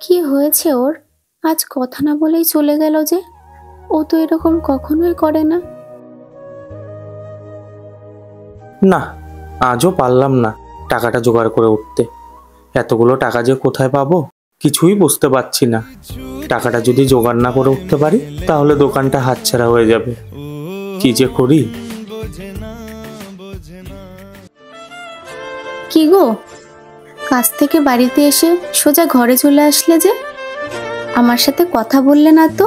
কি হয়েছে ওর? আজ কথা না বলেই চলে গেল যে। ও তো এরকম কখনোই করে না। না, আজও পারলাম না টাকাটা জোগাড় করে উঠতে। এতগুলো টাকা যে কোথায় পাবো কিছুই বুঝতে পারছি না। টাকাটা যদি জোগাড় না করে উঠতে পারি তাহলে দোকানটা হাতছাড়া হয়ে যাবে। কি যে করি। কি গো, কাজ থেকে বাড়িতে এসে সোজা ঘরে চলে আসলে যে? আমার সাথে কথা বললে না তো?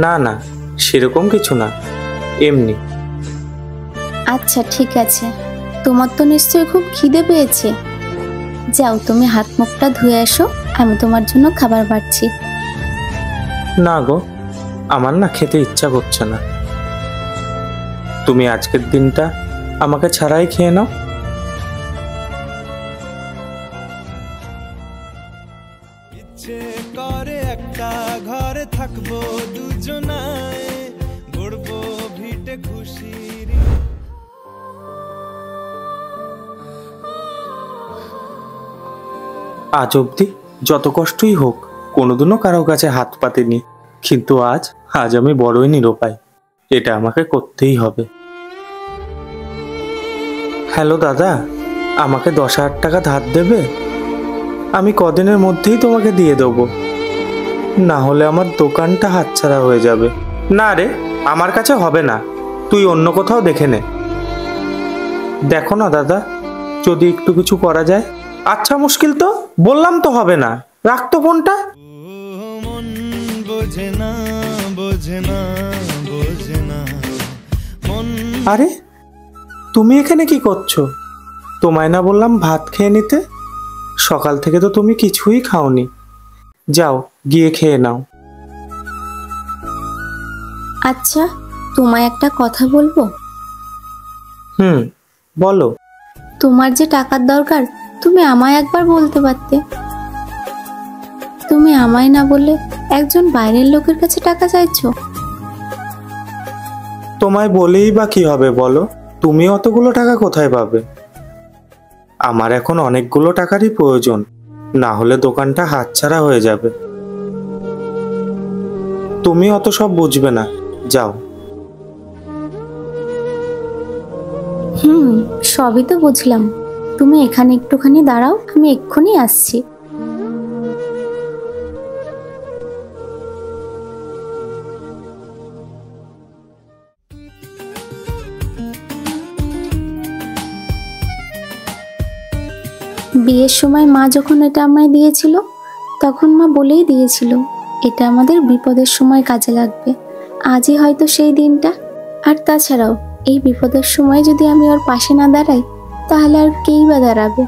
না না, সেরকম কিছু না, এমনি। আচ্ছা ঠিক আছে, তোমার তো নিশ্চয়ই খুব খিদে পেয়েছে। যাও, তুমি হাত মুখটা ধুয়ে এসো, আমি তোমার জন্য খাবার বাড়ছি। না গো, আমার না খেতে ইচ্ছা করছে না। তুমি আজকের দিনটা আমাকে ছাড়াই খেয়ে নাও। ইচ্ছে করে একটা ঘরে থাকবো দুজনায়, গড়বো ভিটে খুশির। আজ অবধি যত কষ্টই হোক কোনোদিনও কারো কাছে হাত পাতেনি, কিন্তু আজ আমি বড়ই নিরুপায়। এটা আমাকে করতেই হবে। হ্যালো দাদা, আমাকে 10,000 টাকা ধার দেবে? আমি কদিনের মধ্যেই তোমাকে দিয়ে দেবো, না হলে আমার দোকানটা হাতছাড়া হয়ে যাবে। না রে, আমার কাছে হবে না, তুই অন্য কোথাও দেখে নে। দেখো না দাদা, যদি একটু কিছু করা যায়। আচ্ছা, মুশকিল তো, বললাম তো হবে না, রাখতো ফোনটা। মন বোঝে না, বোঝে না, বোঝে না মন। আরে, তুমি এখানে কি করছো? তোমায় না বললাম ভাত খেয়ে নিতে? সকাল থেকে তো তুমি কিছুই খাওনি। যাও, গিয়ে খেয়ে নাও। আচ্ছা, তোমায় একটা কথা বলবো? বলো। তোমার যে টাকার দরকার, তুমি আমায় একবার বলতে পারতে। তুমি আমায় না বলে একজন বাইরের লোকের কাছে টাকা চাইছো। তোমায় বলেই বা কি হবে বলো? তুমি অতগুলো টাকা কোথায় পাবে? আমার এখন অনেকগুলো টাকারই প্রয়োজন, না হলে দোকানটা হাতছাড়া হয়ে যাবে। তুমি অত সব বুঝবে না, যাও। সবই তো বুঝলাম। তুমি এখানে একটুখানি দাঁড়াও, আমি এক্ষুনি আসছি। বিয়ের সময় মা যখন এটা আমায় দিয়েছিল, তখন মা বলেই দিয়েছিল এটা আমাদের বিপদের সময় কাজে লাগবে। আজই হয়তো সেই দিনটা। আর তাছাড়াও এই বিপদের সময় যদি আমি ওর পাশে না দাঁড়াই, তাহলে আর কেই বা দাঁড়াবে?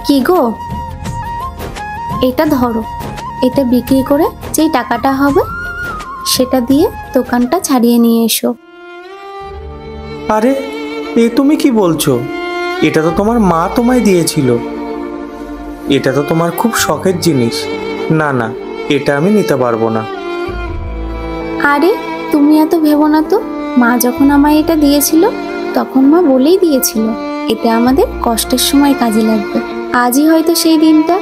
কি গো, এটা ধরো, এটা বিক্রি করে যেই টাকাটা হবে সেটা দিয়ে দোকানটা ছাড়িয়ে নিয়ে এসো। আরে, এ তুমি কি বলছো? এটা তো তোমার মা তোমায় দিয়েছিল। এটা তো তোমার খুব শখের জিনিস। না না, এটা আমি নিতে পারবো না। আরে, তুমি এত ভেবো না তো। মা যখন আমায় এটা দিয়েছিল, তখন মা বলেই দিয়েছিল এটা আমাদের কষ্টের সময় কাজে লাগবে। আজই হয়তো সেই দিনটা।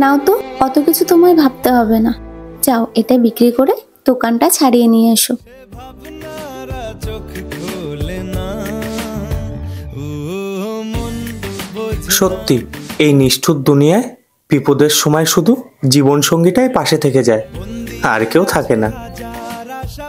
নাও তো, অত কিছু তোমায় ভাবতে হবে না। যাও, এটা বিক্রি করে দোকানটা ছাড়িয়ে নিয়ে এসো। ভাবনারা চোখ খোলে না, ও মন বোঝে। সত্যি, এই নিষ্ঠুর দুনিয়ায় বিপদের সময় শুধু জীবন সঙ্গীটাই পাশে থেকে যায়, আর কেউ থাকে না। যার আশা